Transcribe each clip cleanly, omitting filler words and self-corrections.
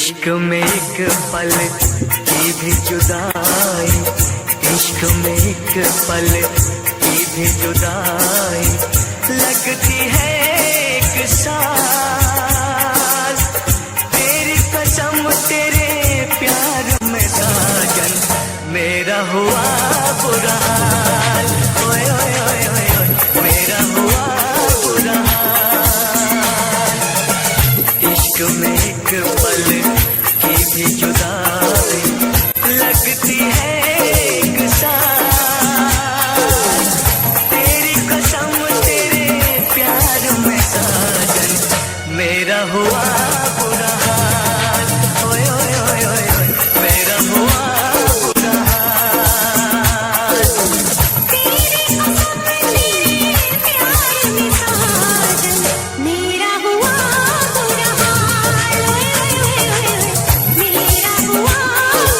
इश्क में एक पल की भी जुदाई, इश्क में एक पल की भी जुदाई लगती है एक साल। तेरी कसम तेरे प्यार में साजन मेरा हुआ बुरा हाल, ओए ओए ओए ओए ओए मेरा हुआ बुरा हाल। इश्क में एक पल की भी जुदाई लगती है एक साल। तेरी कसम तेरे प्यार में साजन मेरा हुआ बुरा हाल, ओए ओए ओए ओए ओए मेरा हुआ बुरा हाल। तेरी कसम तेरे प्यार में साजन मेरा हुआ बुरा हाल, ओए ओए ओए ओए मेरा हुआ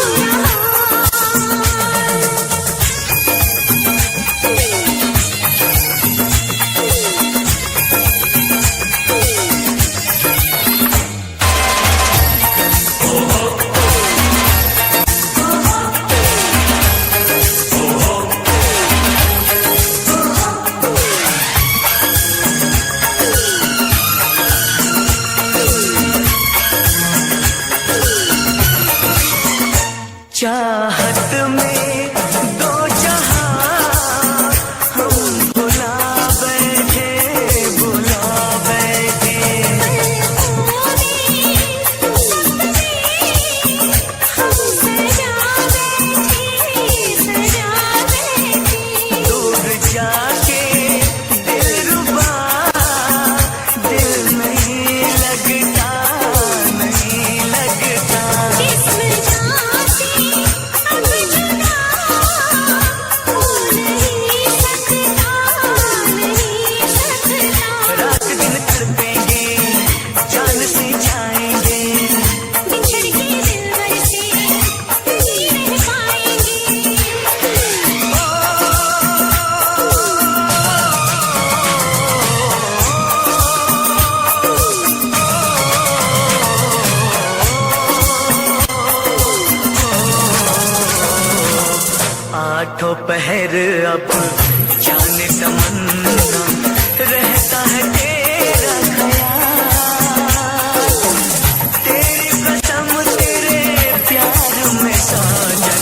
बुरा हाल। चाहत में दो जहां हम भुला बैठे, भुला बैठे। दूर जाके दिलरुबा दिल नहीं लगता, नहीं लगता। रात दिन तड़पेंगे जान से जाएंगे, बिछड़ के दिलबर से नहीं रह पाएंगे। आठों पहर अब जाने तमन्ना रहता है तेरा ख्याल। तेरी कसम तेरे प्यार में साजन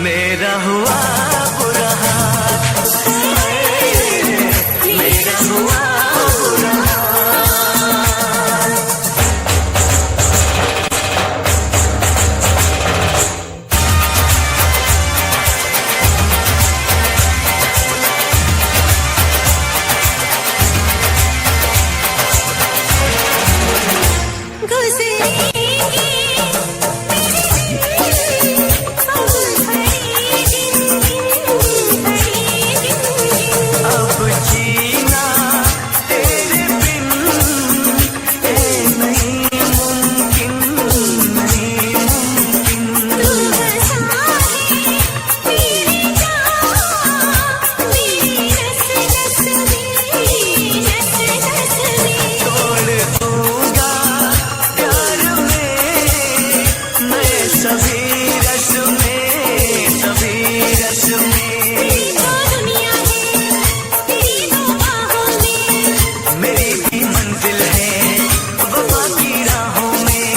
मेरा हुआ बुरा हाल, मेरा हुआ बुरा हाल। अब जीना तेरे बिन है नहीं मुमकिन, नहीं मुमकिन। तोड़ दूंगा प्यार में मैं सभी रस में, सभी रस में। मेरी भी मंजिल है वफा की राहों में।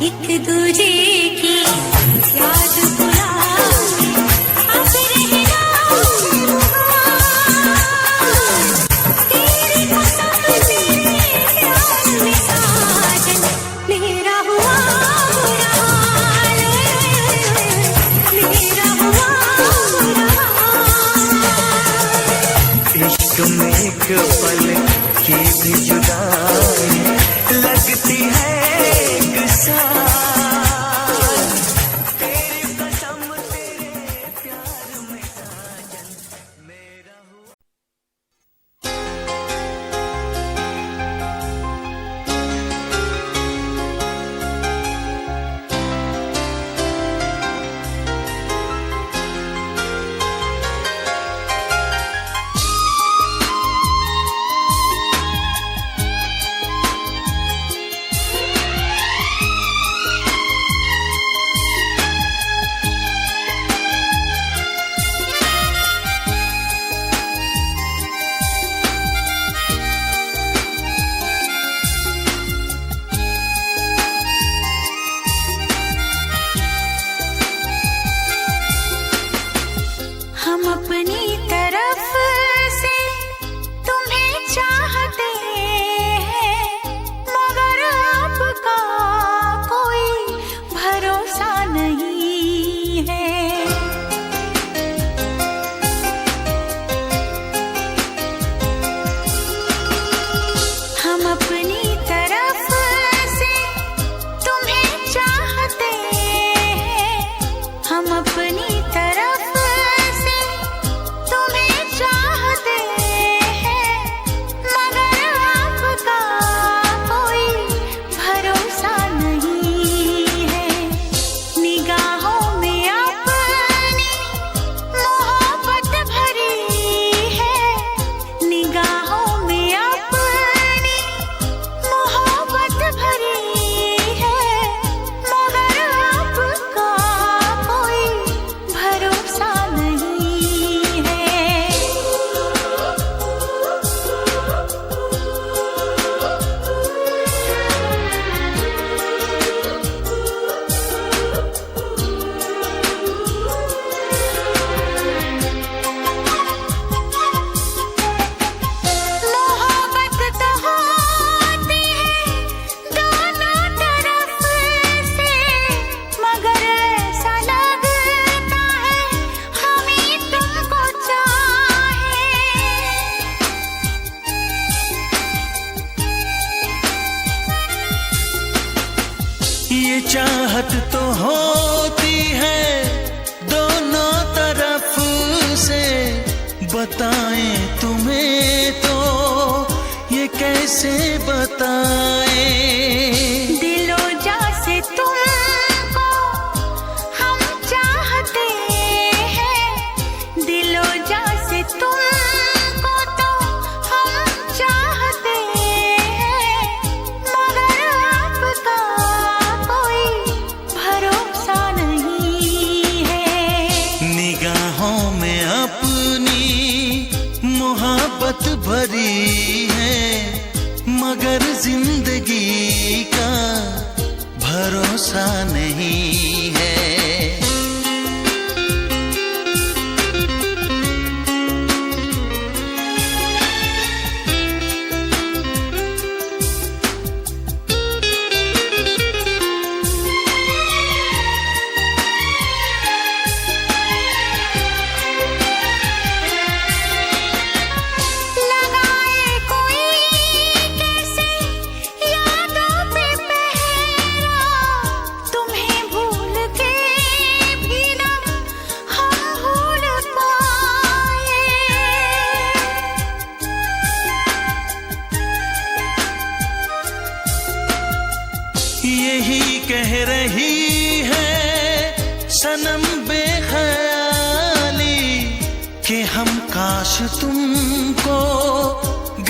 एक दूजे की याद बुला अब रहना। तेरी कसम तेरे प्यार में साजन मेरा हुआ बुरा हाल, मेरा हुआ बुरा हाल। इश्क में एक पल की भी जुदाई लगती है एक साल। तेरी कसम तेरे प्यार में साजन मेरा हुआ। चाहत तो होती है दोनों तरफ से, बताएं तुम्हें तो ये कैसे बताएं। दिलो जा से तुमको हम चाहते हैं, दिलो जा से तुमको तो हम चाहते हैं, मगर आपका कोई भरोसा नहीं है। निगाहों में अपनी मोहब्बत भरी है, मगर जिंदगी का भरोसा नहीं है। लगाए कोई कैसे यादों पे पहरा, तुम्हें भूल के भी ना हम भूल पाए। यही कह रही है सनम बेख्याली कि हम काश तुमको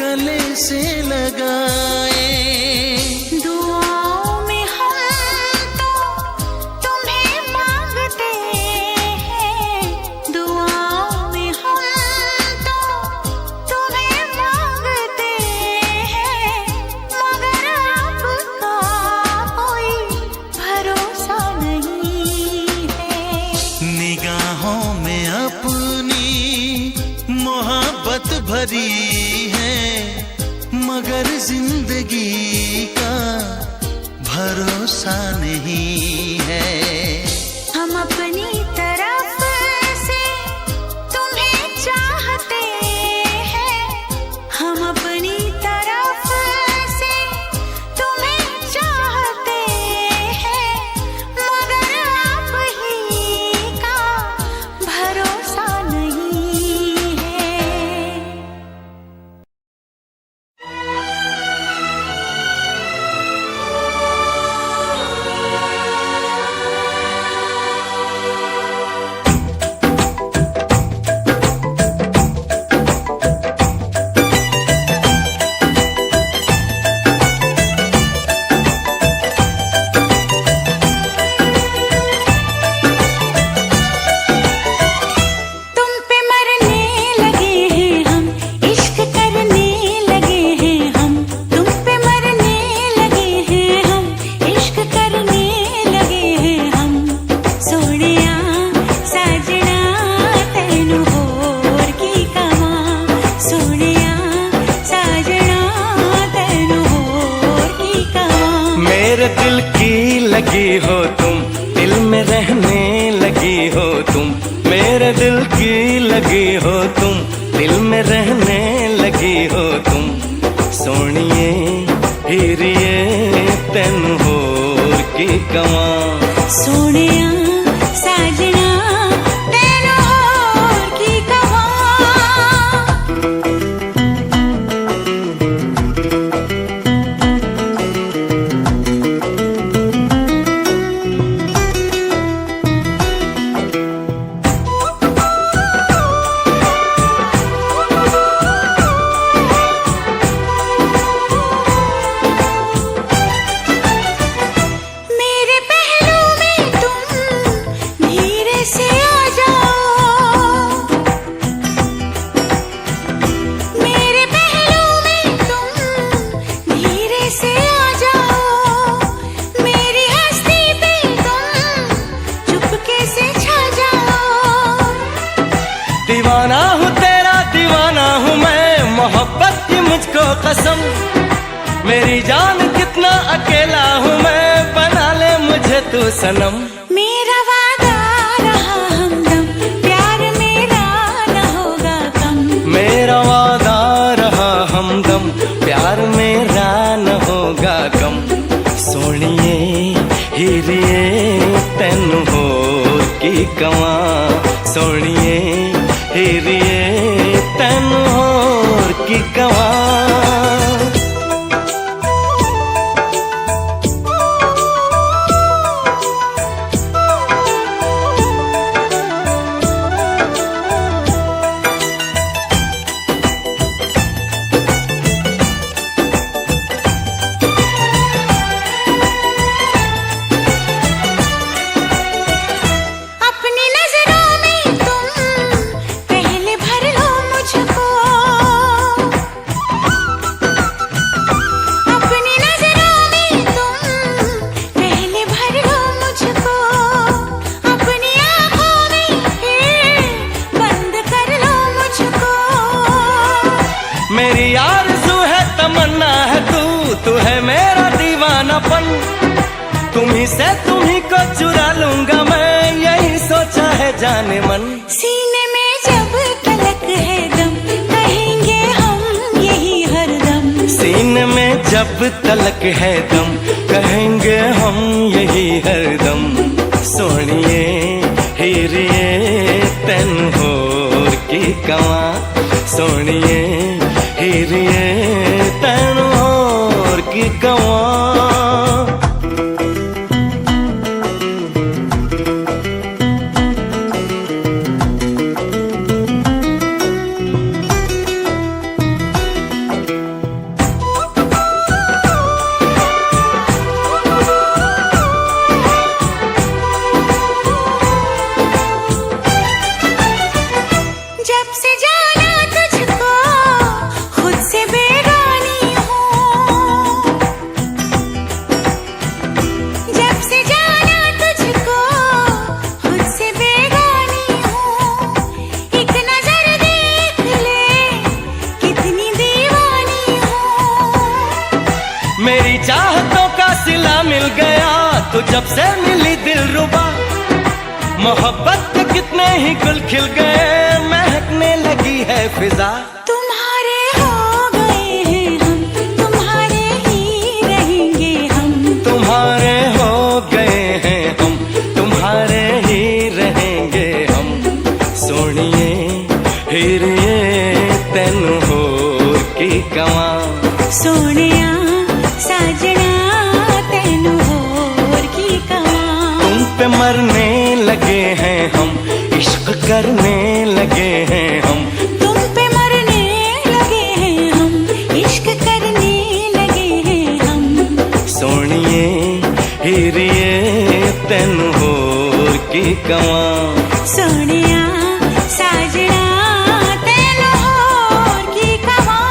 गले से लगाए। दुआओं में हम तो तुम्हें मांगते हैं, दुआओं में हम तो तुम्हें मांगते हैं, मगर आपका कोई भरोसा नहीं है। निगाहों में अपनी मोहब्बत भरी है, मगर जिंदगी का भरोसा नहीं है। हम अपनी तरफ से तुम्हें चाहते हैं, हम अपनी तरफ से तुम्हें चाहते हैं, मगर आप ही का भरोसा नहीं है। तुम पे मरने लगे हैं हम, इश्क करने लगे हैं हम, तुम पे मरने लगे हैं हम, इश्क करने लगे हैं हम। सोनिया साजना तैनू होर की कवा, सोनिया साजना तैनू होर की कवा। मेरे दिल की लगी हो तुम, दिल में रहने लगी हो तुम। मेरे दिल की लगी हो तुम, दिल में रहने लगी हो तुम। सोनिए हीरिए तेन होर की कवा। सोनिया साजना तैनू होर की कवा। मेरे पहलू में तुम धीरे से आ जाओ, मेरे पहलू में तुम धीरे से आ जाओ, मेरी हस्ती पे तुम चुपके से छा जाओ। दीवाना हूँ तेरा, दीवाना हूँ मैं, मोहब्बत की मुझको कसम। मेरी जान कितना अकेला हूँ मैं, बना ले मुझे तू सनम। मेरा वादा रहा हमदम, प्यार मेरा न होगा कम। मेरा वादा रहा हमदम, प्यार मेरा न होगा कम। सोनिए हीरे की कवां सोनिए हीरिए तैनू होर की कवां। मेरी आरज़ू है तमन्ना है तू है मेरा दीवानापन। तुम्ही से तुम्ही को चुरा लूंगा मैं, यही सोचा है जाने मन। सीने में जब तलक है दम कहेंगे हम यही हरदम। सीने में जब तलक है दम कहेंगे हम यही हरदम। सोनिए हीरिए तैनू होर की कवां सोनिए हीरिए तैनू होर की कवां। जब से जाना तुझको खुद से बेगानी हूँ। जब से जाना तुझको खुद से बेगानी हूँ। एक नजर देख ले कितनी दीवानी हूँ। मेरी चाहतों का सिला मिल गया तो जब से मिली दिलरुबा। मोहब्बत के कितने ही गुल खिल गए महकने लगी है फिजा। तुम्हारे हो गए हैं हम तुम्हारे ही रहेंगे हम। तुम्हारे हो गए हैं हम तुम्हारे ही रहेंगे हम। सोनिए हीरिए तैनू होर की कवां सोनिया साजना तैनू होर की कवां। तुम पे मरने लगे हैं हम इश्क करने लगे हैं हम। तुम पे मरने लगे हैं हम इश्क करने लगे हैं हम। सोनिए हीरिए तैनू होर की कवां सोनिया साजना तैनू होर की कवां।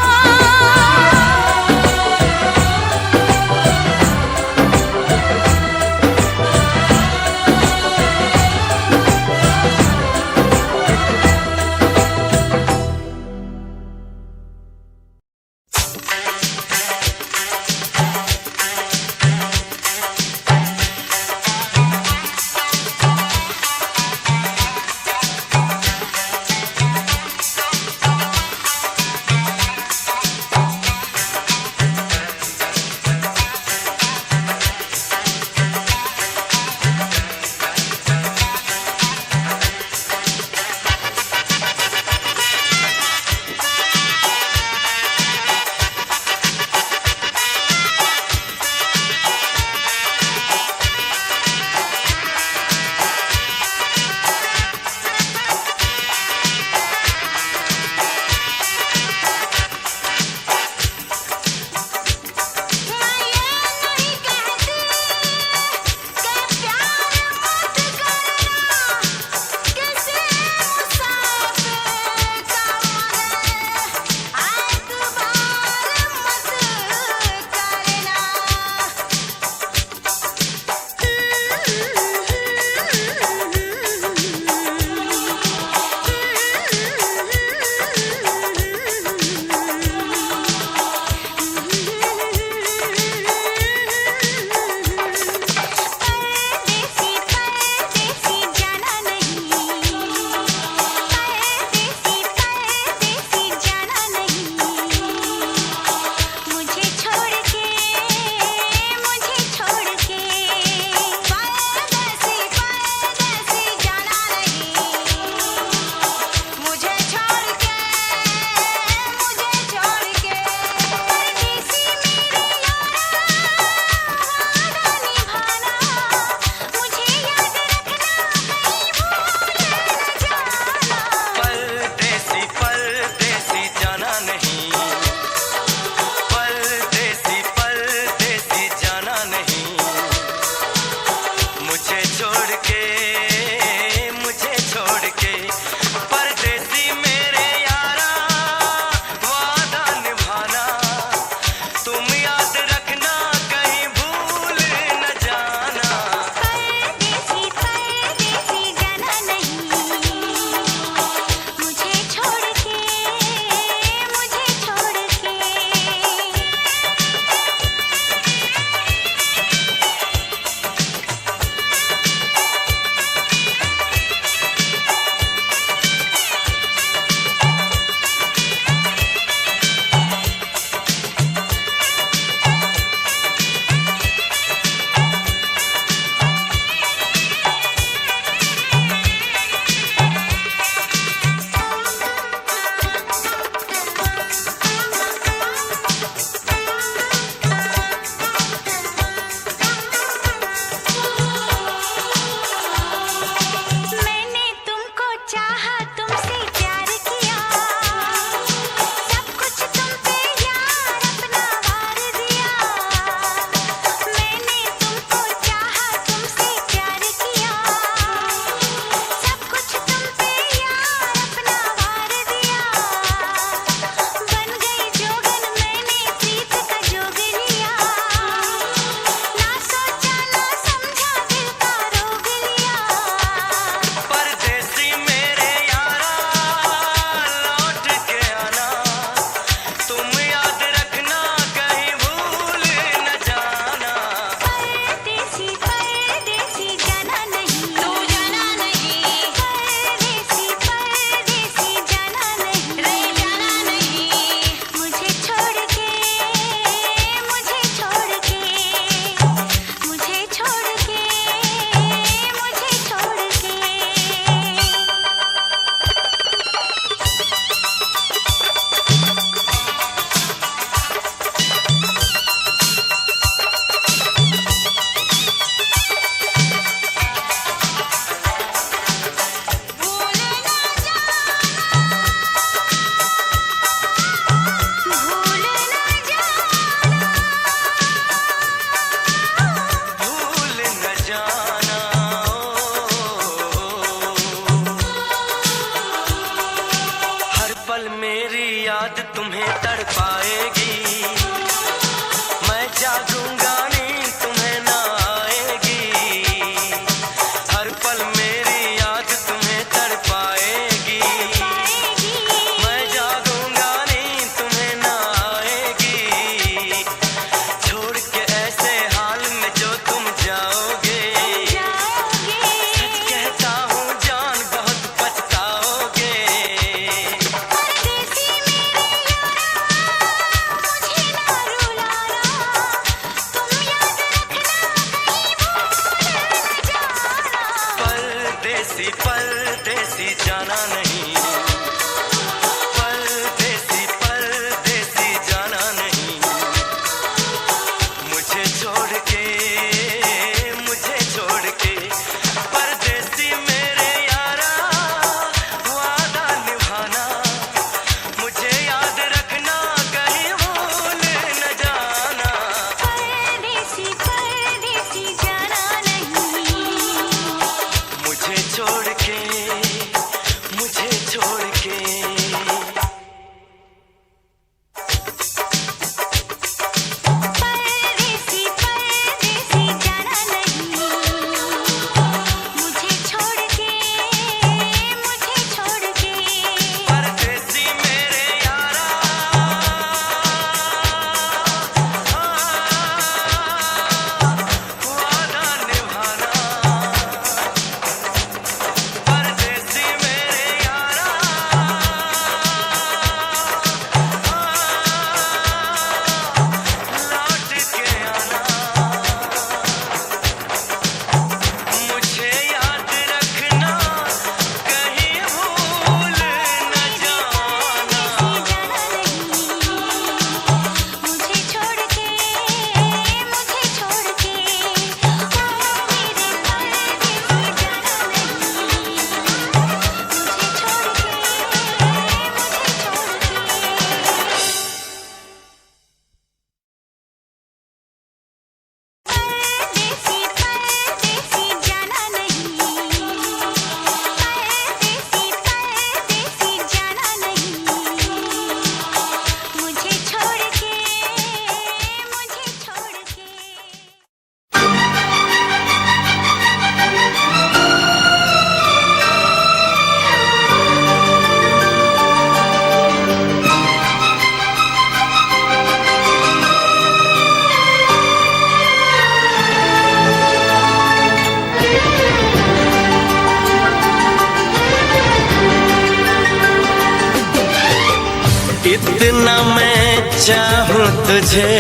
चाहूं तुझे,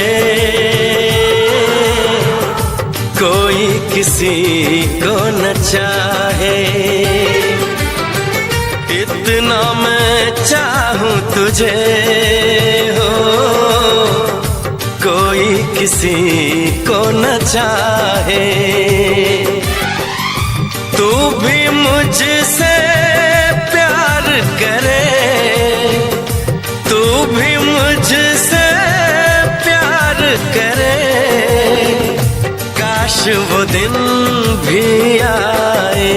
कोई किसी को न चाहे। इतना मैं चाहूं तुझे हो, कोई किसी को न चाहे। तू भी मुझसे प्यार करे, तू भी मुझसे प्यार करे। काश वो दिन भी आए।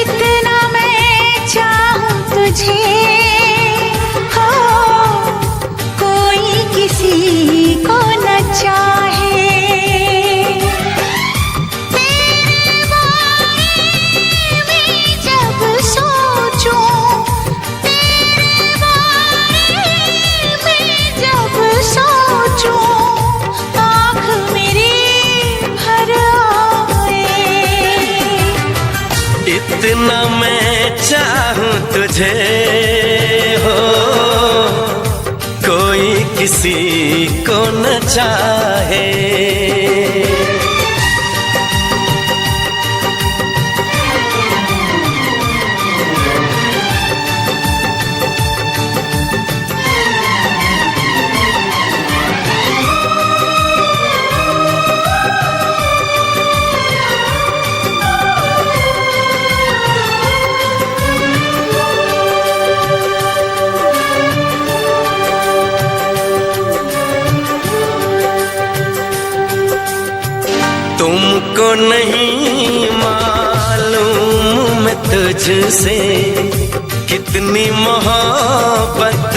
इतना मैं चाहूं तुझे हो, कोई किसी को न चाहे। तेरे बारे में जब सोचूं, तेरे बारे में जब सोचूं, आँख मेरी भर आए। इतना मैं चाहूं तुझे हो, कोई किसी को न चाहे। तुमको नहीं मालूम मैं तुझसे कितनी मोहब्बत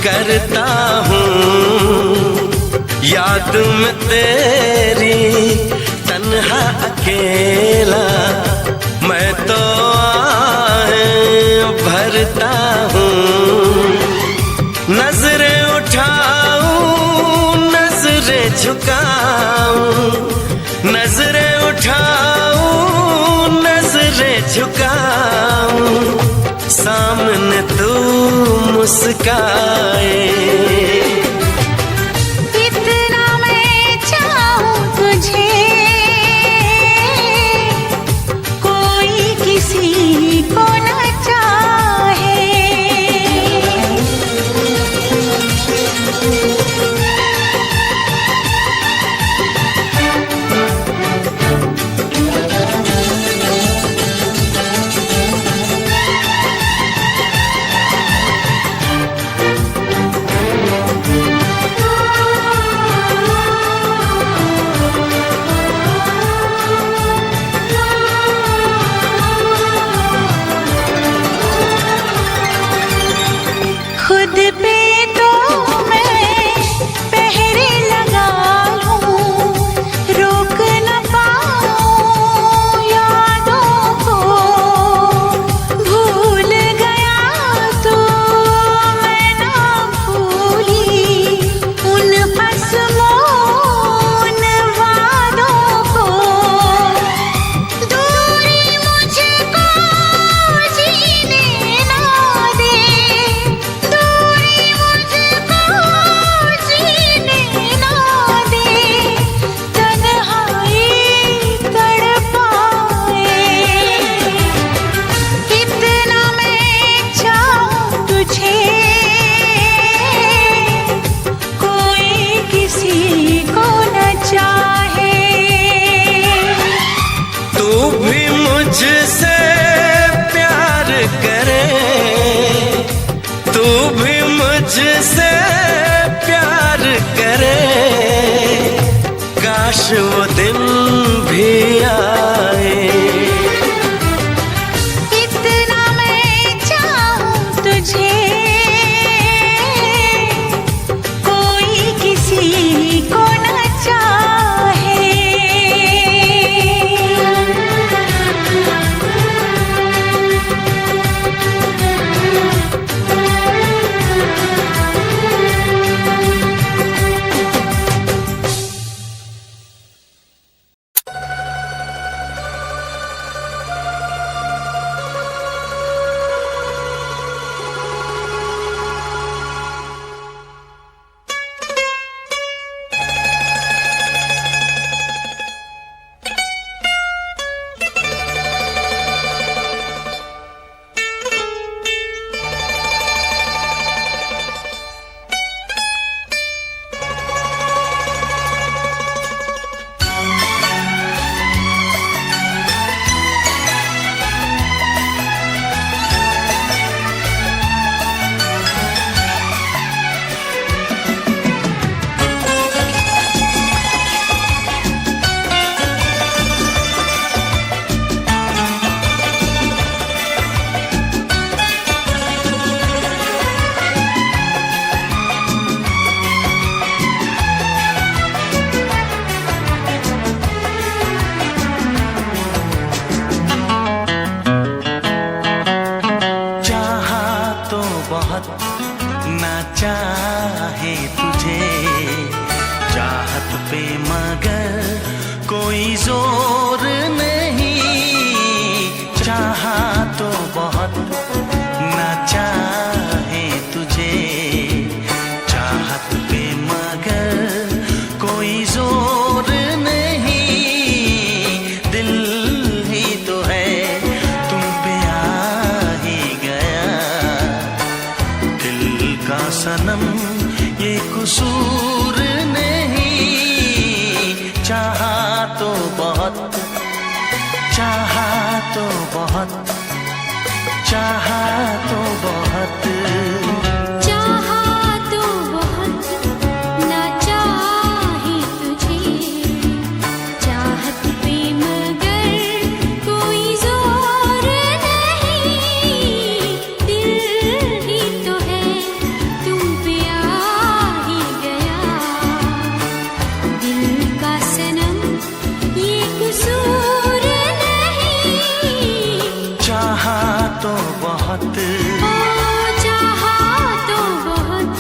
करता हूँ। याद में तेरी तन्हा अकेला मैं तो आहें भरता हूँ। नजरें उठाऊं नजरें झुकाऊं, नजरें उठाऊं नजरें झुकाऊं, सामने तू मुस्काए। इतना मैं चाहूं तुझे, कोई किसी को न चाहे। खुद पे तो मैं पहरे लगा लूं, रोक न पाऊं यादों को। भूल गया तो मैं ना भूली उन असमोन वादों को। दूरी मुझको जीने ना दे, मुझसे प्यार करे, तू भी मुझसे प्यार करे। काश वो दिन भी आए। इतना मैं चाहूं तुझे, कोई किसी को न चाहे। चाहे तुझे, चाहत पे मगर कोई जोर नहीं, चाहा तो बहुत ना चाहे तुझे, चाहत पे मगर कोई जोर नहीं, दिल ही तो है तुम पे आ ही गया, दिल का सनम ये कसूर नहीं, चाहा तो बहुत, चाहा तो बहुत, चाहा तो बहुत, चाहा तो बहुत ना चाहे तुझे, चाहत पे मगर कोई जोर नहीं, दिल ही तो है तुम पे आ ही गया, दिल का सनम ये कसूर नहीं, चाहा तो बहुत, ओ चाहा तो बहुत।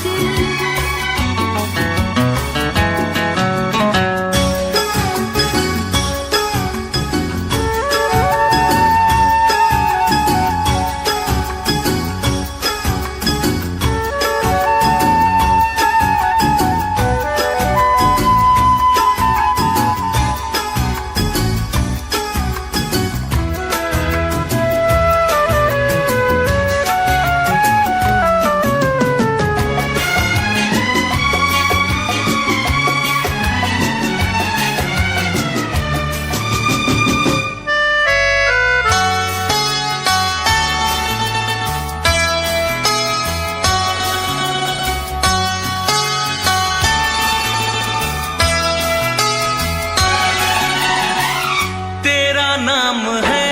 तेरा नाम है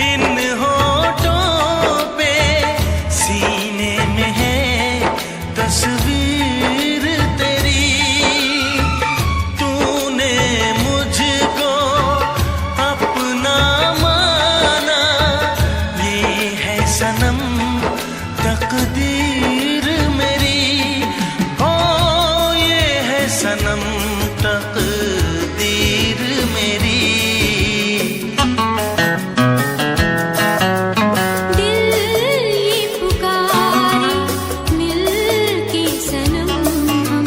इन होठों पे, सीने में है तस्वीर तेरी, तूने मुझको अपना माना, ये है सनम तकदीर मेरी, ओ ये है सनम तकदीर मेरी, दिल ये पुकारे मिल के सनम हम,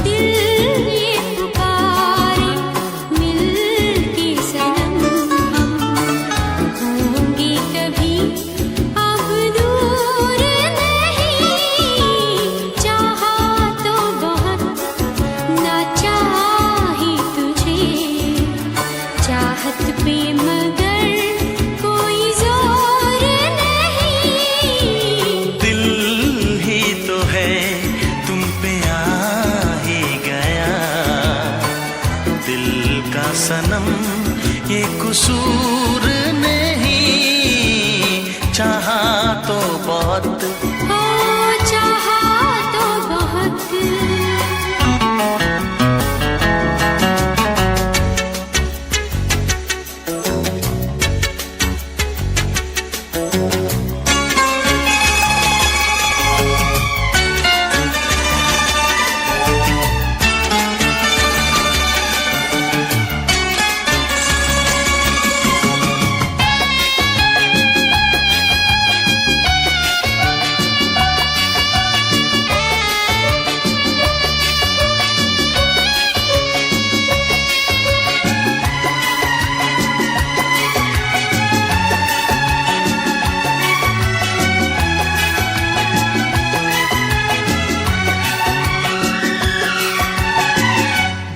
दिल ये पुकारे मिल के सनम हम, होंगे कभी अब दूर नहीं, चाहा तो बहुत ना चाहे तुझे, चाहत पे मगर कोई जोर नहीं, दिल ही तो है तुम पे आ ही गया, दिल का सनम ये कसूर नहीं, चाहा तो बहुत, ओ चाहा तो बहुत।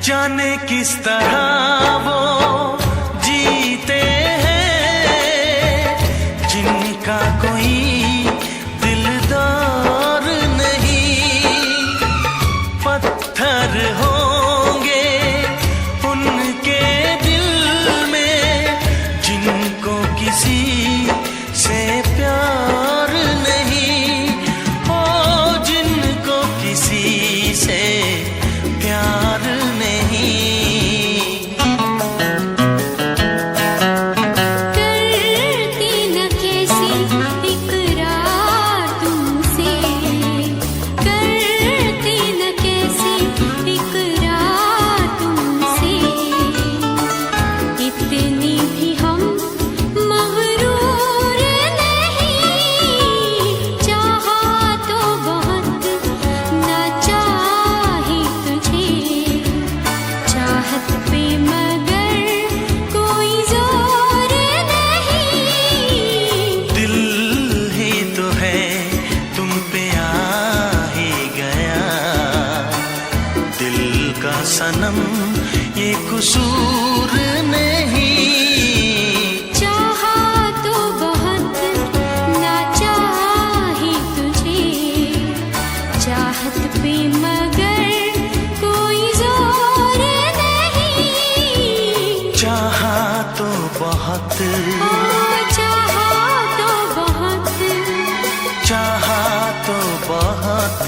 जाने किस तरह वो जीते हैं, जिनका कोई दिलदार नहीं, पत्थर होंगे उनके दिल में, जिनको किसी से प्यार नहीं, ओ जिनको किसी से प्यार नहीं, सनम ये कसूर नहीं। चाहा तो बहुत ना चाहा ही तुझे, चाहत पे मगर कोई जोर नहीं। चाहा तो बहुत, चाहा तो बहुत, चाहा तो बहुत।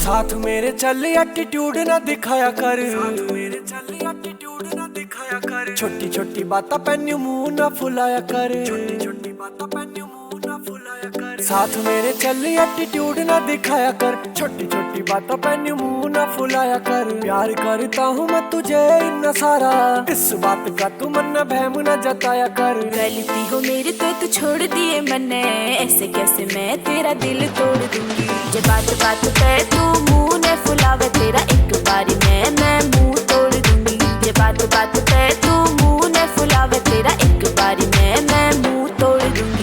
साथ मेरे चल एटीट्यूड ना दिखाया कर, साथ मेरे चल एटीट्यूड ना दिखाया कर। छोटी छोटी बातें पैन्यू मुंह ना फुलाया कर, छोटी छोटी बातें पैन्यू मुंह ना फुलाया कर। साथ मेरे चल एटीट्यूड ना दिखाया कर, छोटी छोटी बातें पैन्यू मुंह ना फुलाया कर। प्यार करता हूँ मैं तुझे इतना सारा, इस बात का तू मन बहम ना जताया कर। गलती हो मेरी तो तू छोड़ दिए मैंने, ऐसे कैसे मैं तेरा दिल तोड़ दूंगी। जे बात बात पे तू मुंह ने फुलावे, तेरा एक बारी मैं मुंह तोड़ दूंगी। जे बात बात पे तू मुंह ने फुलावे, तेरा एक बारी मैं मुंह तोड़ दूंगी।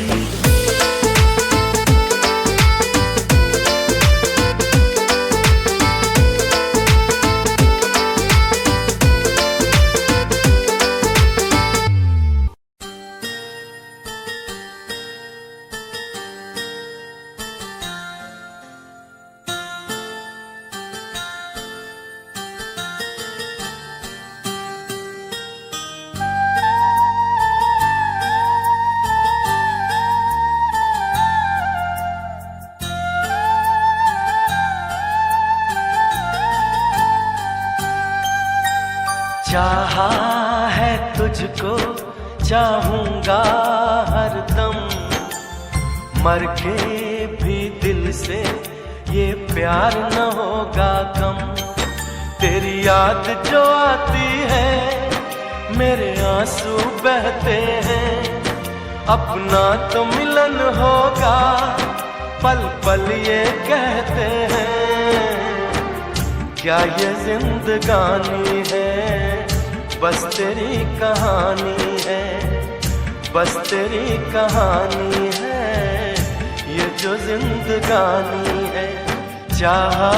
चाहा है तुझको चाहूंगा हरदम, मर के भी दिल से ये प्यार न होगा कम। तेरी याद जो आती है मेरे आंसू बहते हैं, अपना तो मिलन होगा पल पल ये कहते हैं। क्या ये जिंदगानी है, बस तेरी कहानी है, बस तेरी कहानी है, ये जो जिंदगानी है। चाहा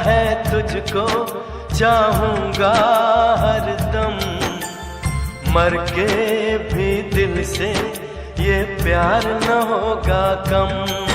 है तुझको चाहूंगा हरदम, मर के भी दिल से ये प्यार न होगा कम।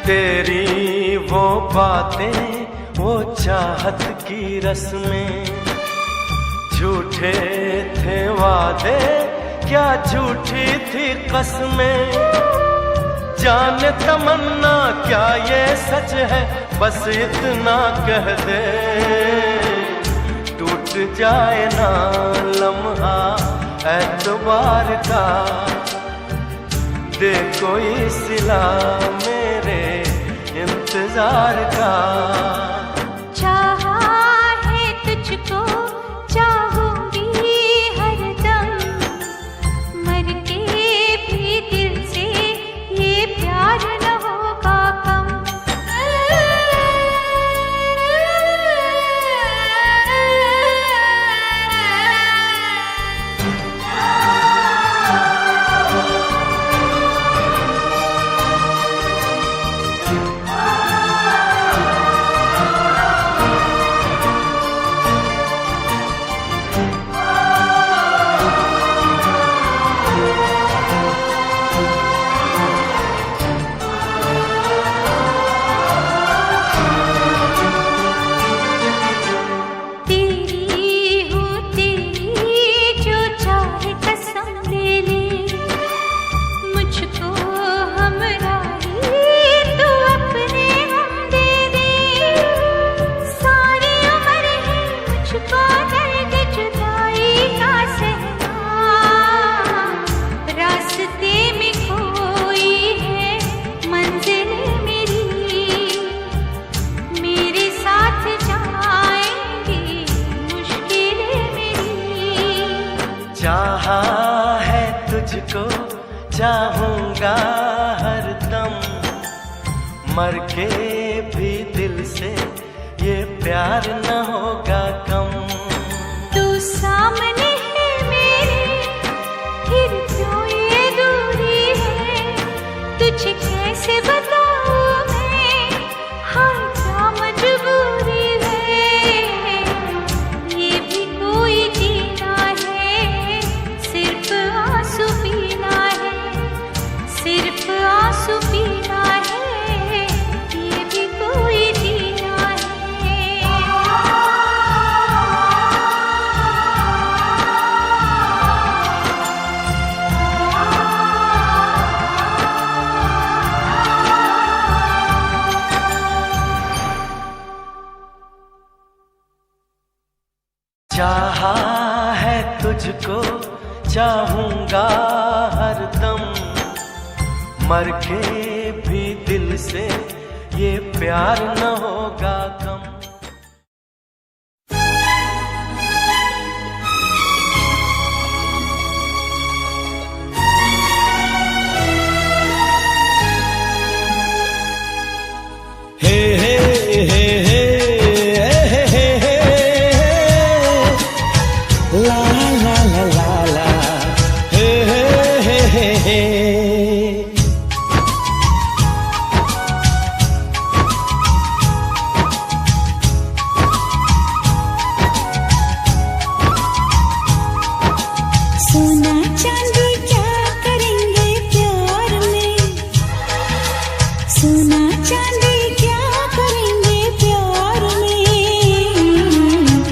तेरी वो बातें वो चाहत की रस्में, झूठे थे वादे क्या झूठी थी कसमें। जाने तमन्ना क्या ये सच है, बस इतना कह दे टूट जाए ना लम्हा एतबार का। दे कोई सिला मेरे इंतजार का। चाहा है तुझको चाहूंगी हरदम, मर के भी दिल से ये प्यार न होगा कम। तुझको चाहूंगा हरदम, मर के भी दिल से ये प्यार न होगा कम। तू सामने है मेरे, फिर क्यों ये दूरी है, तुझे कैसे बताऊं मैं, हाँ क्या मजबूरी है। ये भी कोई जीना है, सिर्फ आंसू पीना है, सिर्फ आंसू पीना है, ये भी कोई जीना है। चाहा है तुझको चाहूंगा हरदम, मर के भी दिल से ये प्यार न होगा कम। हे हे हे हे हे हे हे ला ला ला ला ला हे हे हे हे हे। सोना चांदी क्या करेंगे प्यार में, सोना चांदी क्या करेंगे प्यार में,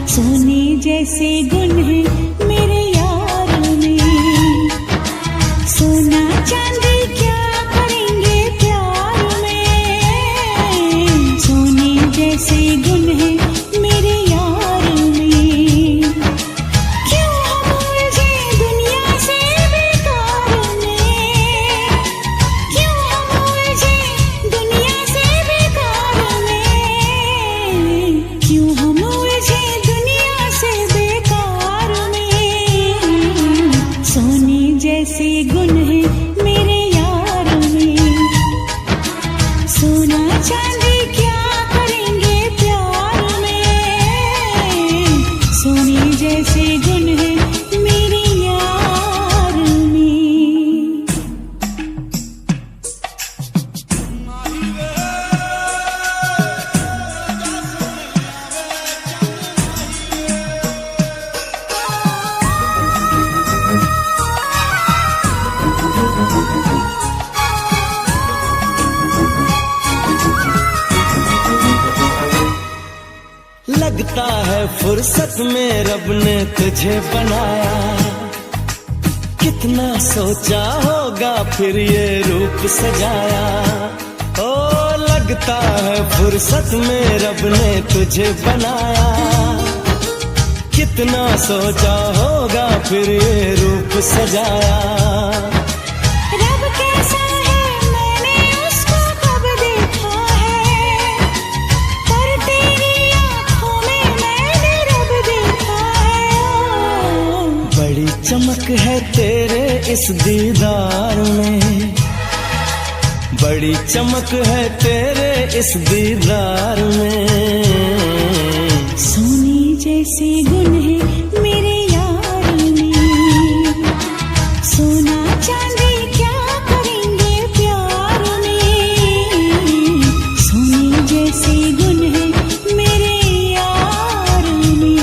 सोने जैसे गुण है मेरे यार में। सोना चांदी क्या करेंगे प्यार में, सोने जैसे गुण है मेरे यार में। क्यों हम उलझे दुनिया से बेकार में, क्यों हम उलझे दुनिया से बेकार में, क्यों हम उलझे दुनिया से बेकार में, सोने जैसे गुण है मेरे यार में। सोना चांदी क्या करेंगे प्यार में, सोने जैसे गुण है मेरे यार में। लगता है फुर्सत में रब ने तुझे बनाया, कितना सोचा होगा फिर ये रूप सजाया। ओ लगता है फुर्सत में रब ने तुझे बनाया, कितना सोचा होगा फिर ये रूप सजाया। रब कैसा है मैंने उसको कब देखा है, पर तेरी आँखों में मैंने रब देखा है। बड़ी चमक है तेरे इस दीदार में, बड़ी चमक है तेरे इस दीदार में। सोने जैसे गुण है मेरे यार में, सोना चांदी क्या करेंगे प्यार में, सोने जैसे गुण है मेरे यार में।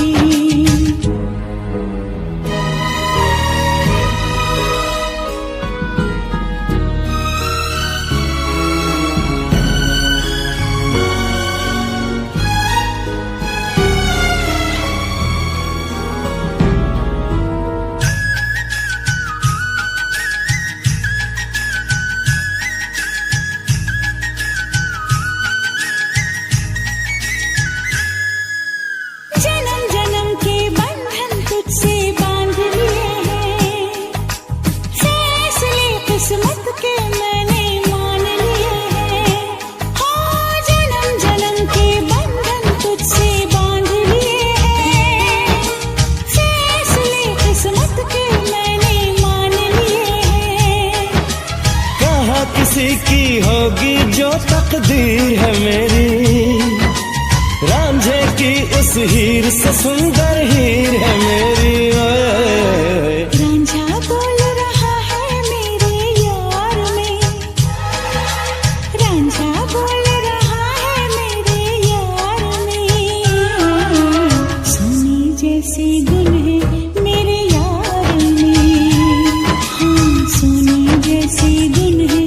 किस्मत के मैंने मान लिए हैं। किसी की होगी जो तकदीर है मेरी, रांझे की उस हीर से सुंदर हीर है मेरी। ओए रांझा बोल रहा है मेरे यार में, रांझा बोल रहा है मेरे यार में। सोनी जैसे गुन है मेरे यार में, हाँ सोनी जैसे गुन है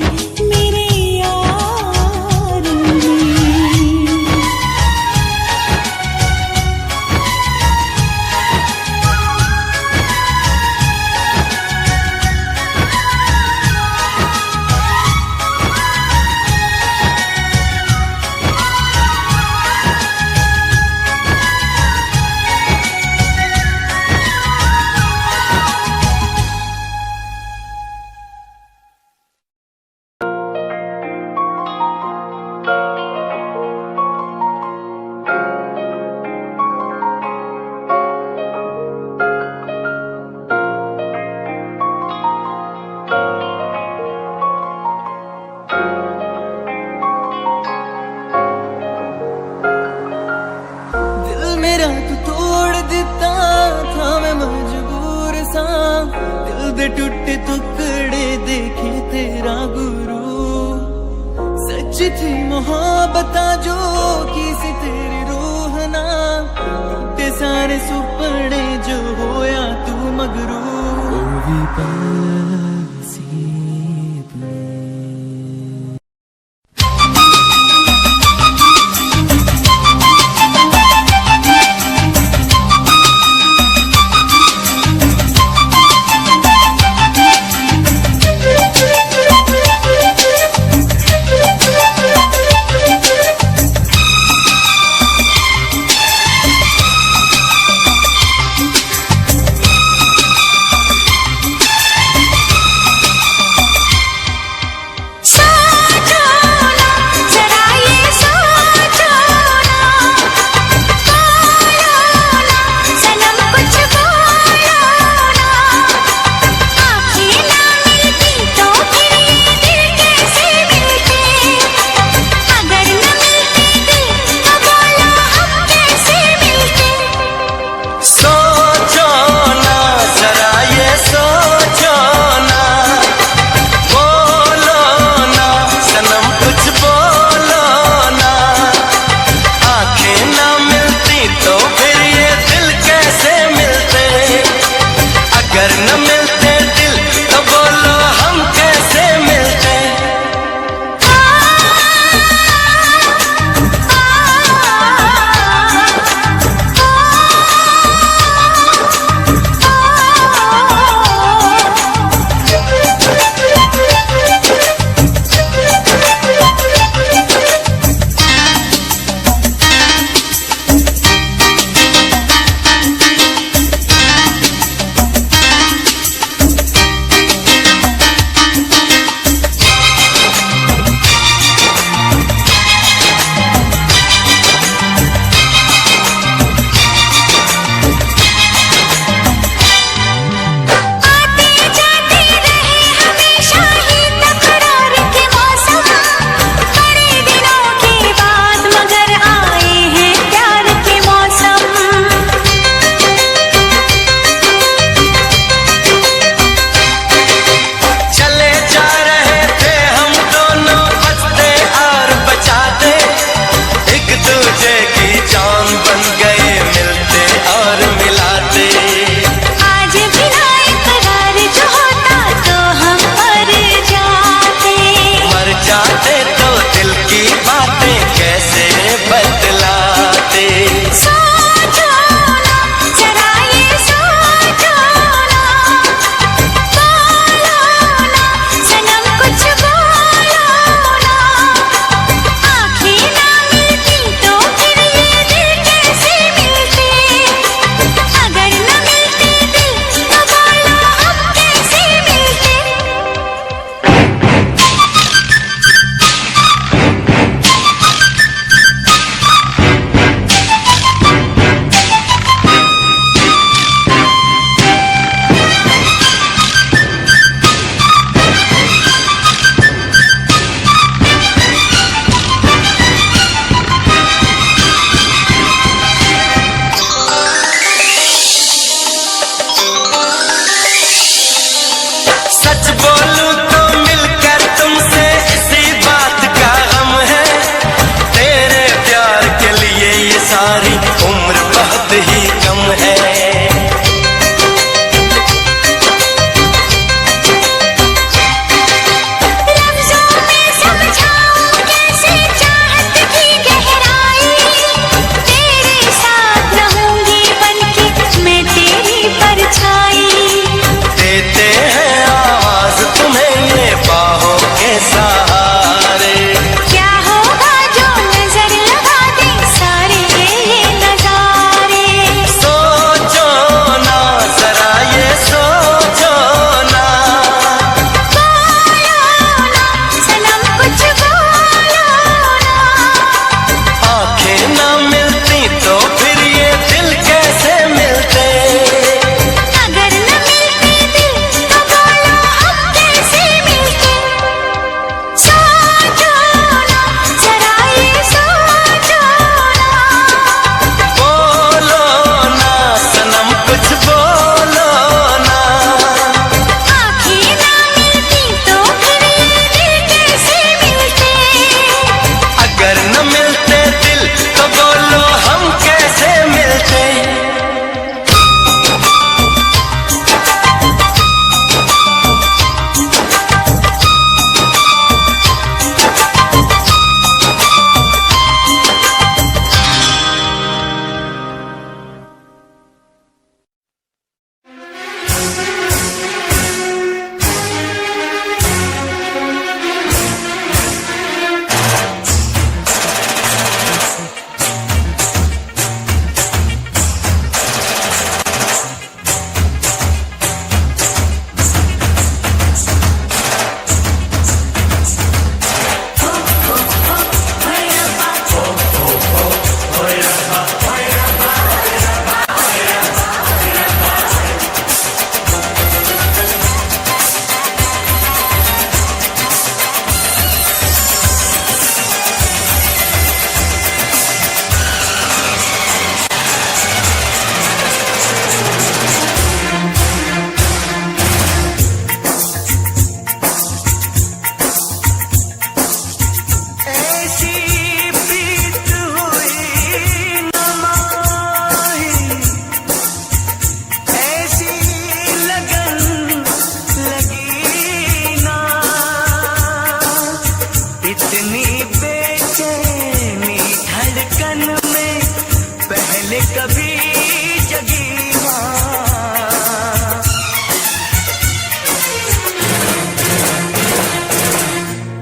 मेरे यार में। दिल मेरा तू तोड़ दिता था, मैं मजबूर सा दिल दे टूटे टुकड़े देखे तेरा गुरु। सच थी मोहब्बत जो की सी तेरी रूह ना, टूटे सारे सुपने जो होया तू मगरू।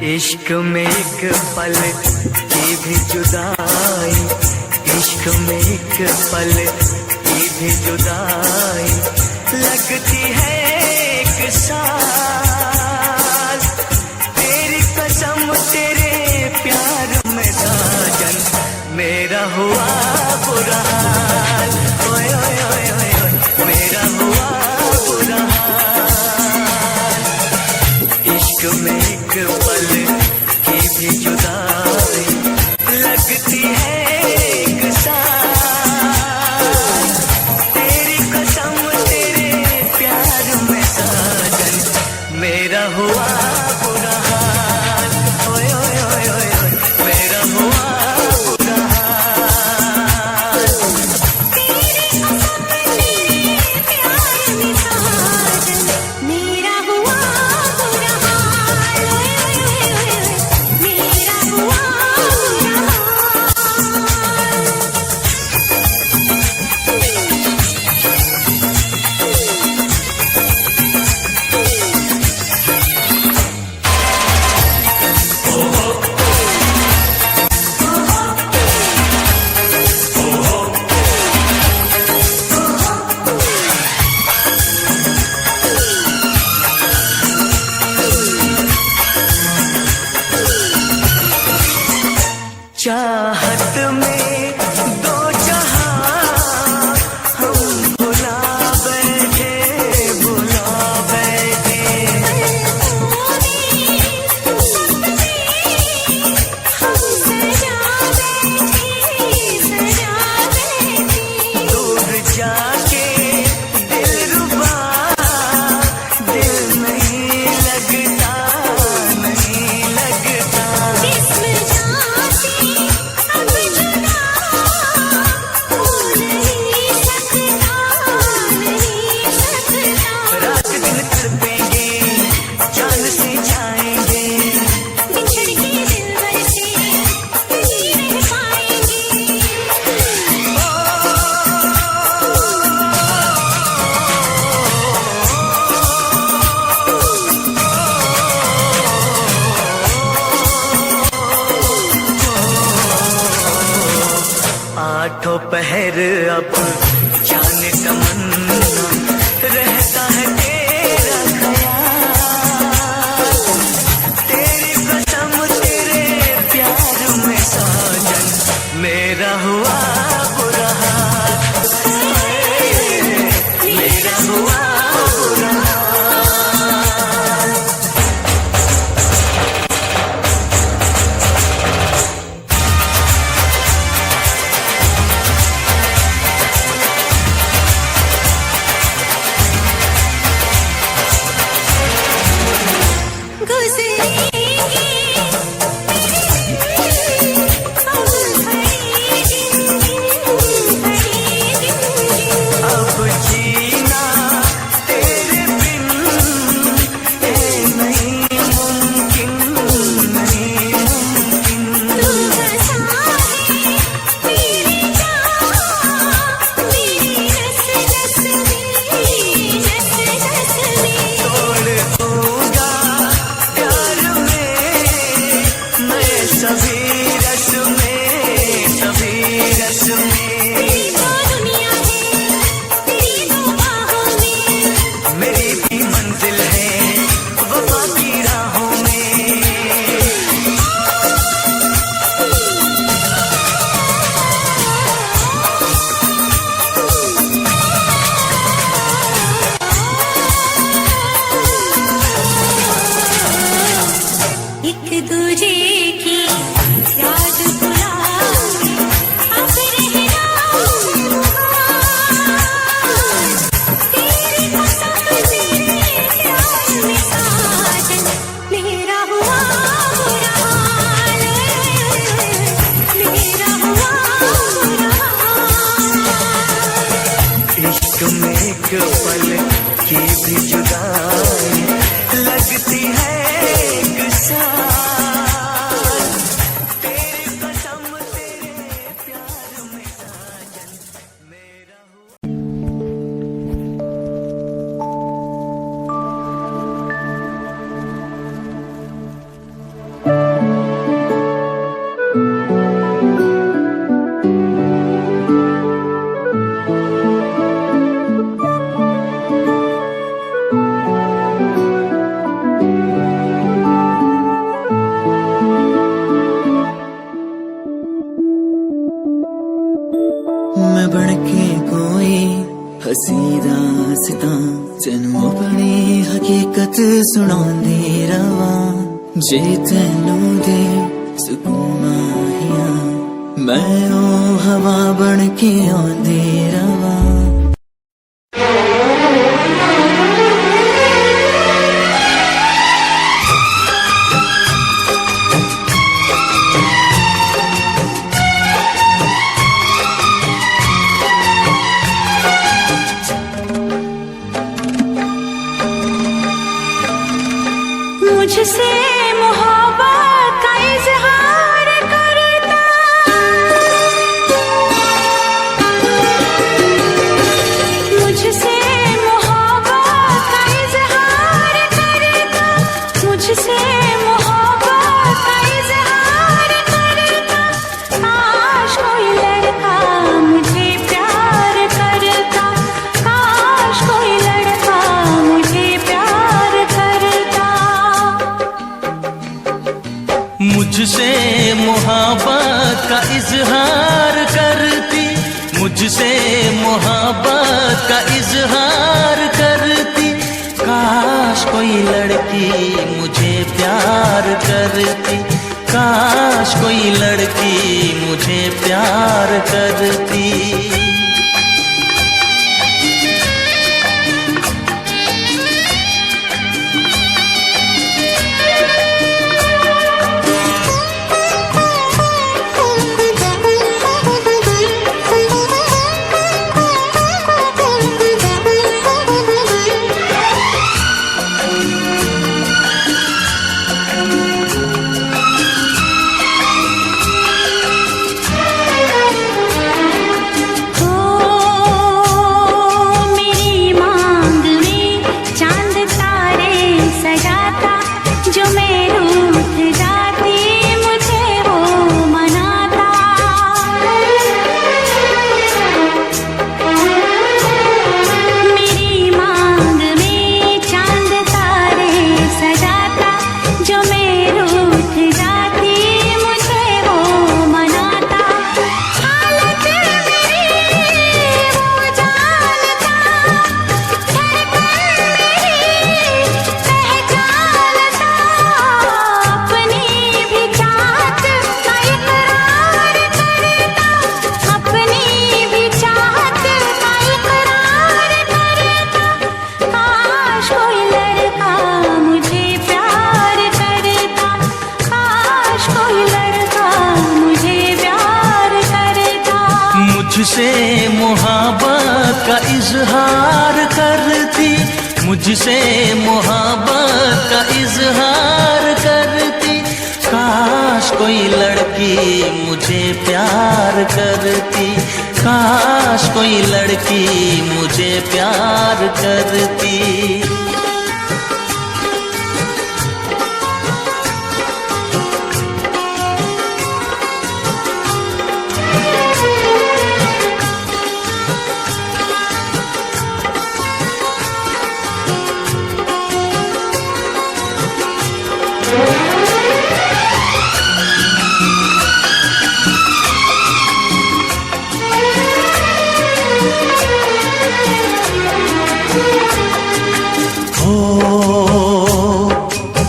इश्क में एक पल की भी जुदाई, इश्क में एक पल की भी जुदाई लगती है एक साल। तेरी कसम तेरे प्यार में साजन मेरा हुआ बुरा हाल। ओए ओए ओए ओए ओए मेरा हुआ बुरा हाल। इश्क में एक पल की भी जुदाई लगती है एक साल। तेरी कसम तेरे प्यार में साजन मेरा हुआ बुरा हाल। ओए ओए ओए ओए ओए मेरा हुआ बुरा हाल। तेरी कसम तेरे प्यार में साजन मेरा हुआ बुरा हाल। ओए ओए ओए ओए मेरा हुआ बुरा हाल। चाहत में दो जहां हम भुला बैठे, भुला बैठे। दूर जाके दिलरुबा दिल नहीं लगता, नहीं लगता। रात दिन तड़पेंगे जान से जाएंगे, आठों पहर अब जाने तमन्ना रहता है तेरा ख्याल। तेरी कसम तेरे प्यार में साजन मेरा हुआ बुरा हाल। मेरा हुआ बुरा हाल। अब जीना तेरे बिन है नहीं मुमकिन, नहीं मुमकिन। तोड़ दूंगा प्यार में मैं सभी रस में, सभी रस में। मेरी भी मंजिल है वफा की राहों में। एक दूजे की याद बुलाए अब रहना तेरी कसम तेरे प्यार में साजन मेरा हुआ बुरा हाल। मेरा हुआ बुरा हाल। इश्क में एक पल की भी जुदाई लगती है एक साल। तेरी कसम तेरे प्यार में साजन मेरा हुआ। हकीकत सुनांदे रवा जे तैनू दे सुकून माहिया मैं ओ हवा बन के आंदे रवा मुझसे मोहब्बत का इजहार करता, मुझसे मोहब्बत का इजहार करता, मुझसे मोहब्बत का इजहार करता। काश कोई लड़का मुझे प्यार करता, काश कोई लड़का मुझे प्यार करता। मुझसे मोहब्बत का इजहार करती, मुझसे मोहब्बत का इजहार करती। काश कोई लड़की मुझे प्यार करती, काश कोई लड़की मुझे प्यार करती। मुझसे मोहब्बत का इजहार करती, मुझसे मोहब्बत का इजहार करती। काश कोई लड़की मुझे प्यार करती, काश कोई लड़की मुझे प्यार करती।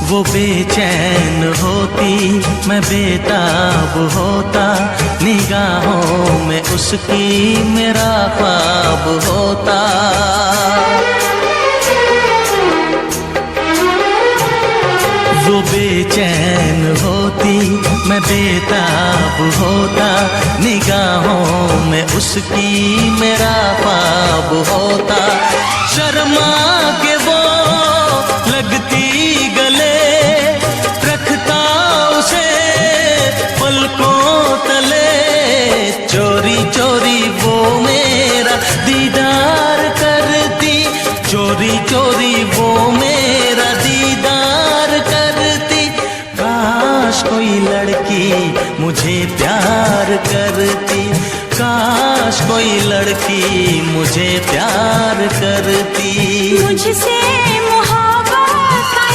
वो बेचैन होती मैं बेताब होता, निगाहों में उसकी मेरा ख्वाब होता। वो बेचैन होती मैं बेताब होता, निगाहों में उसकी मेरा ख्वाब होता। शर्मा के वो लगती गले, रखता उसे पलकों तले। चोरी चोरी वो मेरा दीदार करती, चोरी चोरी वो मेरा दीदार करती। काश कोई लड़की मुझे प्यार करती, काश कोई लड़की मुझे प्यार करती। मुझसे मोहब्बत का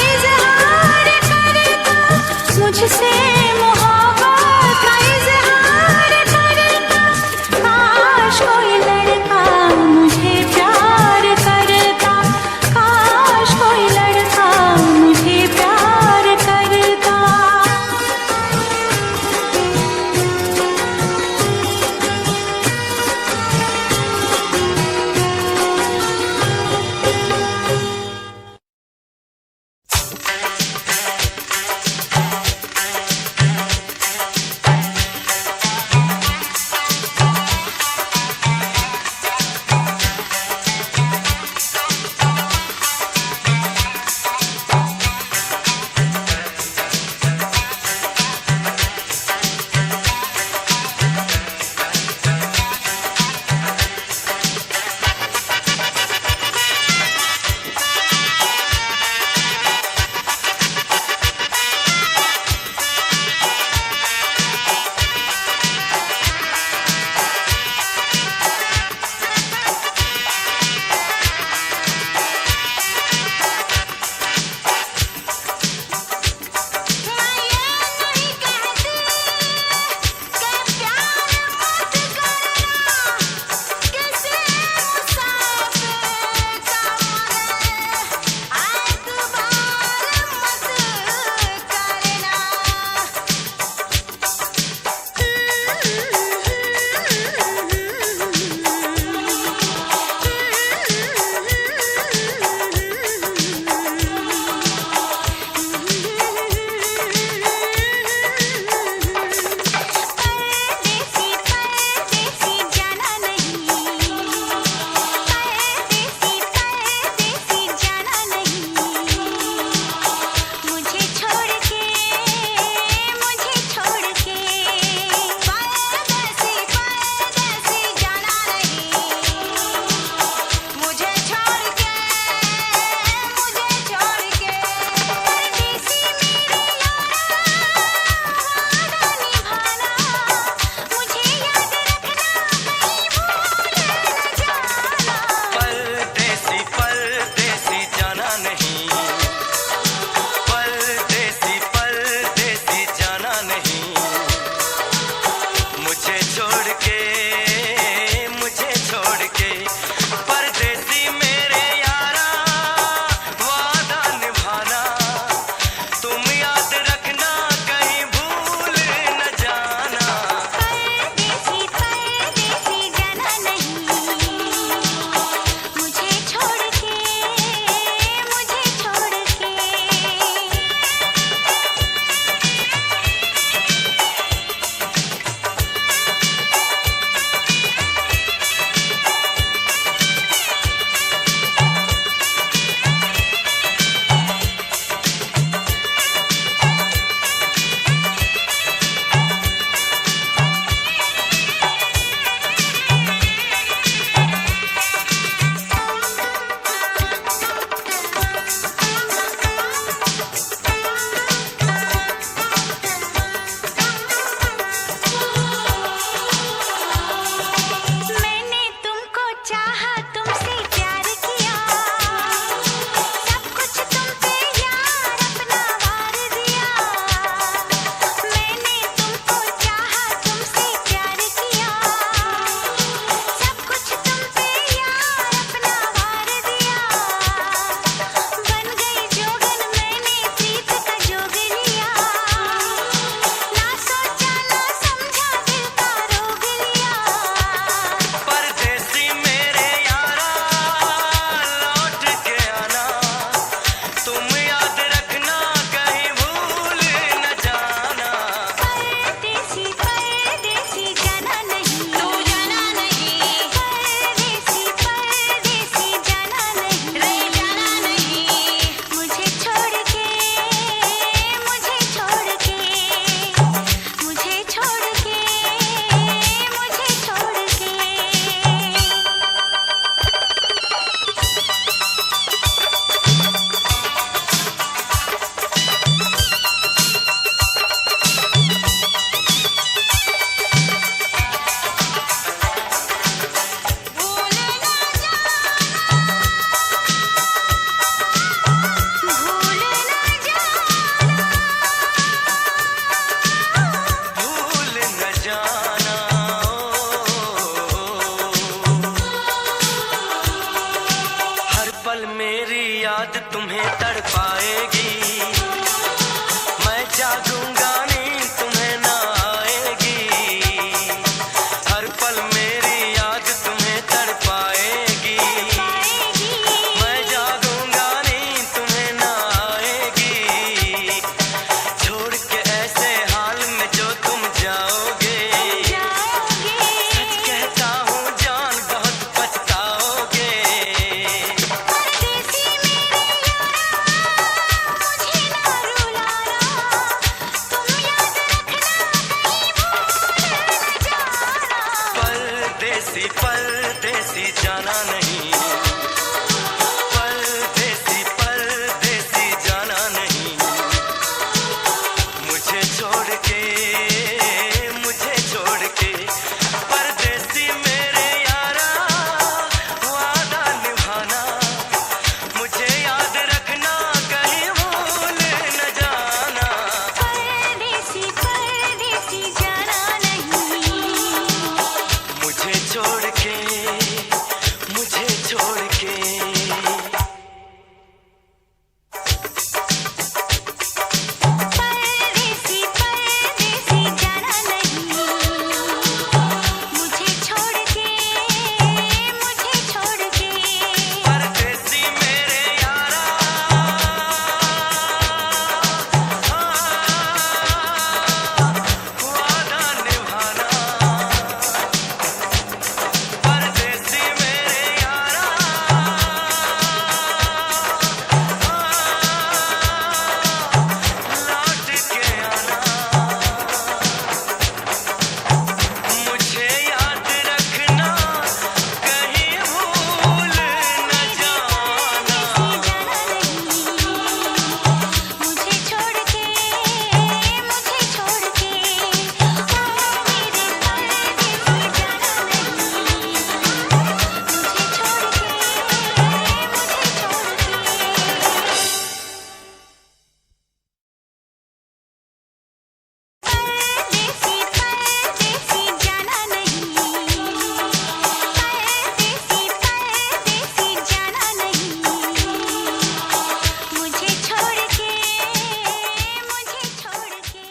जागूंगा नींद तुम्हें ना आएगी, हर पल मेरी याद तुम्हें तड़पाएगी। मैं जागूंगा नींद तुम्हें ना आएगी, छोड़ के ऐसे हाल में जो तुम जाओगे। सच कहता हूँ जान बहुत पछताओगे। परदेसी परदेसी जाना नहीं, परदेसी परदेसी जाना नहीं, मुझे छोड़ के, मुझे छोड़ के। परदेसी मेरे यारा वादा निभाना, मुझे याद रखना कहीं भूल न जाना। परदेसी परदेसी जाना नहीं। मुझे छोड़ के, मुझे छोड़ के। परदेसी परदेसी जाना नहीं। मुझे छोड़ के, मुझे छोड़ के। परदेसी मेरे यारा वादा निभाना, परदेसी मेरे यारा लौट के आना, मुझे याद रखना कहीं भूल न जाना। मुझे छोड़ के, मुझे छोड़ के। मेरे परदेसी जाना नहीं। मुझे छोड़ के, परदेसी परदेसी जाना नहीं। परदेसी परदेसी जाना नहीं। मुझे छोड़ के, मुझे छोड़ के।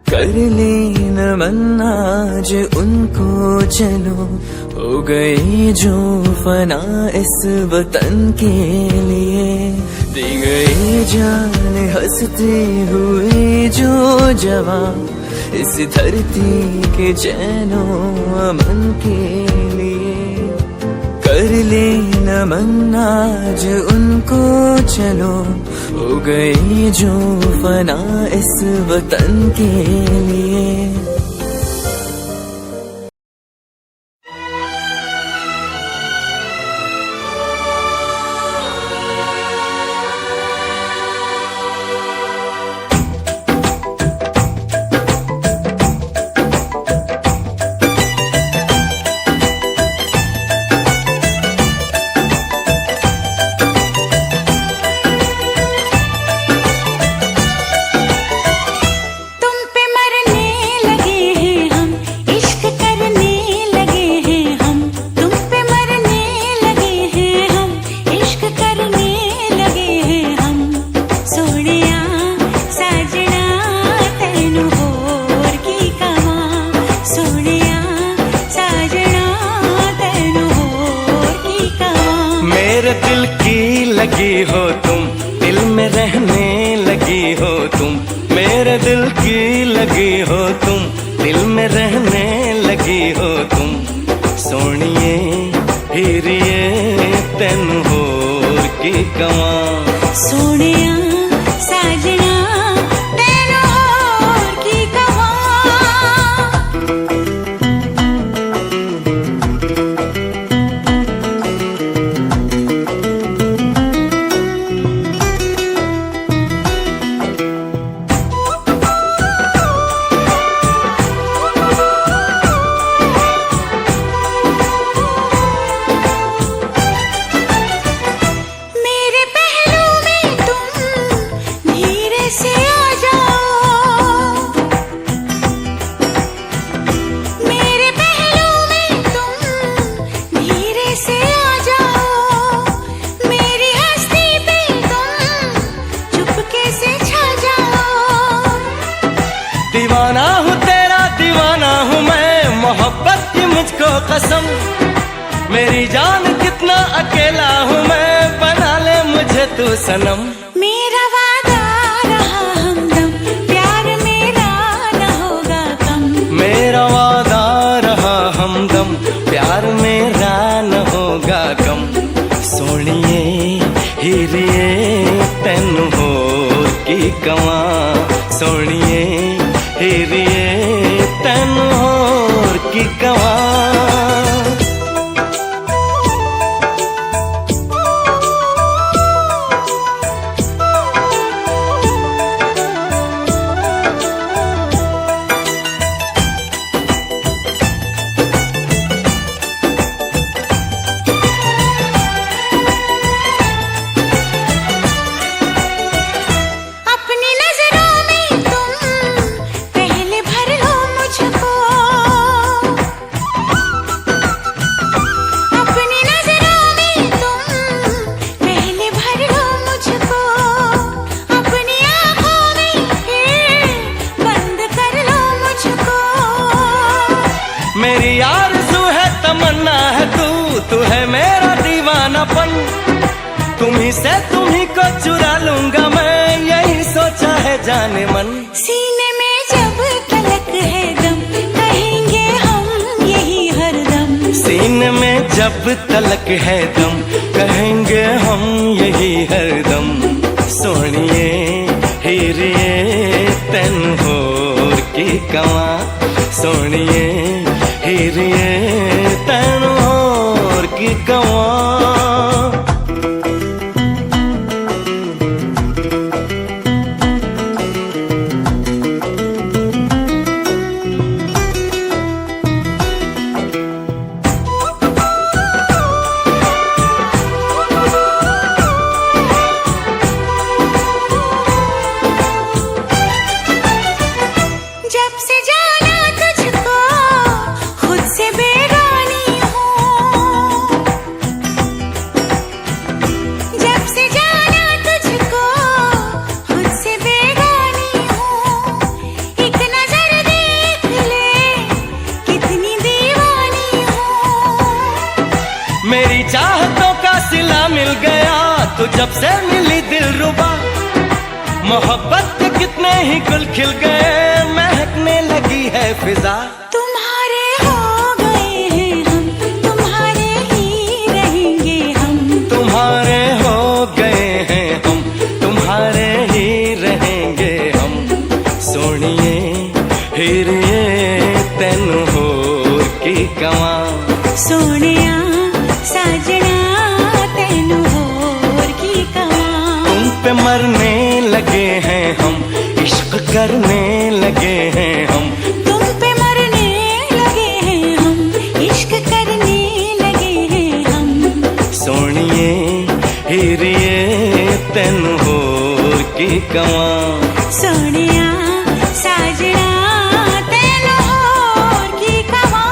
कर लेना मन आज उनको, चलो हो गई जो फना इस वतन के लिए। दी गई जान हंसते हुए जो जवान, इस धरती के चैनो अमन के लिए। कर लेना मन आज उनको, चलो हो गई जो फना इस वतन के लिए। तुम पे मरने लगे हैं हम, इश्क करने लगे हैं हम। तुम पे मरने लगे हैं हम, इश्क करने लगे हैं हम। सोनिया साजना तैनू होर की कमा, सोनिया साजना तैनू होर की कमा। मेरे दिल की लगी हो तुम, दिल में रहने लगी हो तुम। मेरे दिल की लगी हो तुम, दिल में रहने लगी हो तुम। सोनिए हीरिए तेन होर की कमा। सोनिया साजना तैनू होर की कमा। मेरे पहलू में तुम दीवाना हूँ तेरा दीवाना हूँ मैं, मोहब्बत की मुझको कसम। मेरी जान कितना अकेला हूँ मैं, बना ले मुझे तू सनम। मेरा वादा रहा हमदम, प्यार मेरा न होगा कम। मेरा वादा रहा हमदम, प्यार मेरा न होगा कम। सोनिए हीरिए तेनू होर की कवां, सोनिए हीरिए तेनू होर की कवां। अपनी नजरों में तुम पहले भर लो मुझको, अपनी नजरों में तुम पहले भर लो मुझको, अपनी आंखों में फिर बंद कर लो मुझको। मेरी आरज़ू है तमन्ना है तू है मेरा दीवानापन। तुम्ही से तुम्ही को चुरा लूंगा मैं, यही सोचा है जाने मन। सीने में जब तलक है दम, कहेंगे हम यही हरदम। सीने में जब तलक है दम, कहेंगे हम यही हरदम। सोनिए हीरिए तेनू होर की कवां, सोनिए हीरिए तेनू होर की कवां। जब से जाना तुझको खुद से बेगानी हूँ, जब से जाना तुझको खुद से बेगानी हूँ। एक नजर देख ले कितनी दीवानी हूँ। मेरी चाहतों का सिला मिल गया तो जब से मिली दिलरुबा। मोहब्बत के कितने ही गुल खिल गए, महकने लगी है फिजा। तुम्हारे हो गए हैं हम, तुम्हारे ही रहेंगे हम। तुम्हारे हो गए हैं हम, तुम्हारे ही रहेंगे हम। सोनिए हीरिए तेनू होर की कवां, सोनिया साजना तेनू होर की कवां। तुम पे मरने लगे हैं हम, इश्क करने लगे हैं हम। तुम पे मरने लगे हैं हम, इश्क करने लगे हैं हम। सोनिए हीरिए तेनू होर की कवां, सोनिया साजना तेनू होर की कवां।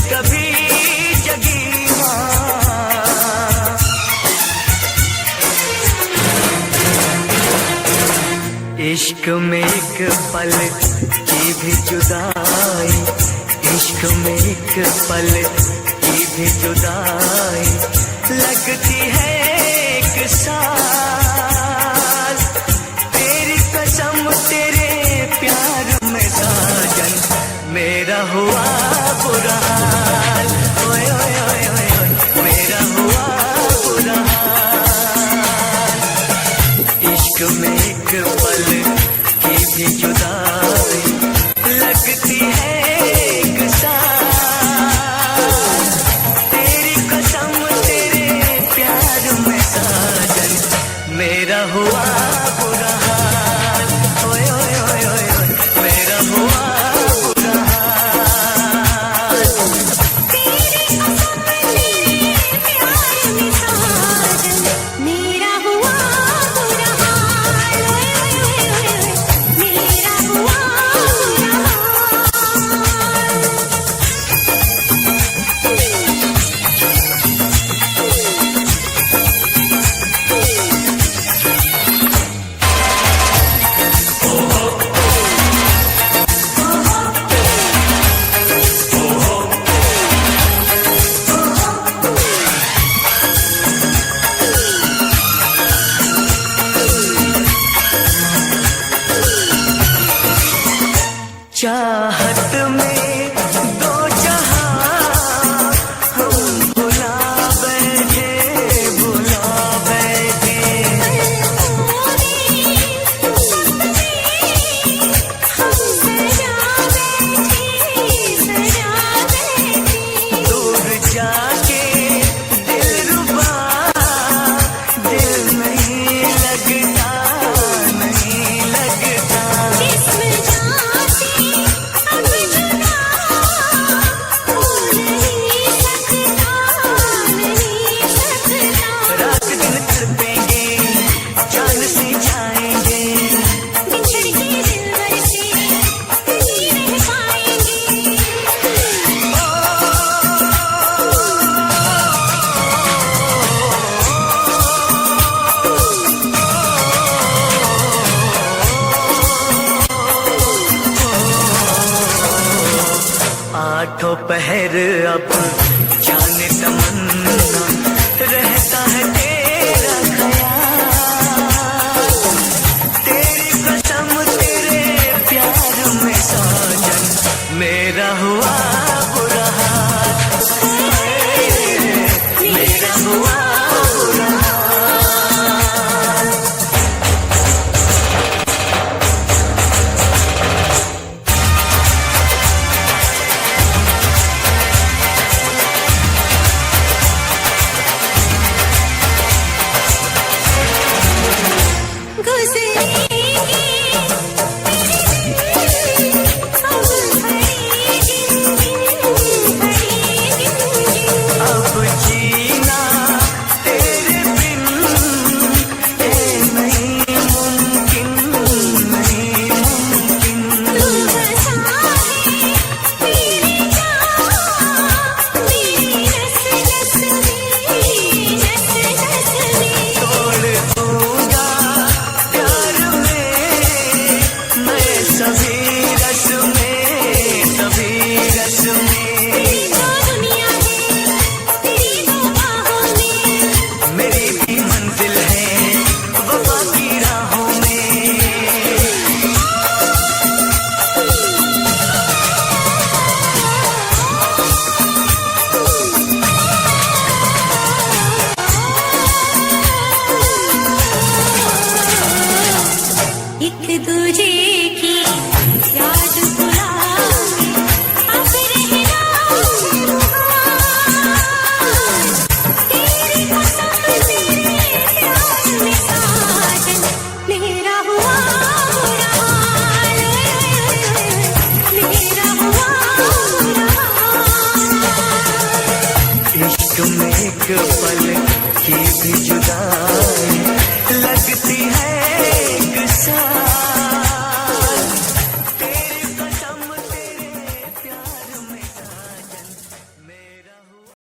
कभी इश्क में एक पल की भी जुदाई, इश्क में एक पल की भी जुदाई लगती है एक साल। तेरी कसम तेरे प्यार में साजन मेरा हुआ बुरा हाल, ओए ओए ओए ओए ओए मेरा हुआ बुरा हाल। इश्क में एक पल की भी जुदाई लगती है एक साल। तेरी कसम तेरे प्यार में साजन मेरा हुआ बुरा हाल, ओए ओए ओए ओए ओए मेरा हुआ बुरा हाल। तेरी कसम तेरे प्यार में साजन मेरा हुआ बुरा हाल, ओए ओए ओए ओए मेरा हुआ बुरा हाल। चाहत में दो जहां हम भुला बैठे, भुला बैठे। दूर जाके दिलरुबा दिल नहीं लगता, नहीं लगता। रात दिन तड़पेंगे जान से जाएंगे, आठों पहर अब जाने तमन्ना रहता है तेरा ख्याल। तेरी कसम तेरे प्यार में साजन मेरा हुआ बुरा हाल, मेरा हुआ बुरा हाल। अब जीना तेरे बिन ए नहीं मुमकिन, नहीं मुमकिन। तोड़ दूंगा प्यार में मैं सभी रस में, सभी रस में। मेरी भी मंजिल है वफा की राहों में। एक दूजे की याद बुला अब रहना तेरी कसम तेरे प्यार में साजन मेरा हुआ बुरा हाल, मेरा हुआ बुरा हाल। इश्क में एक पल की भी जुदाई लगती है एक साल।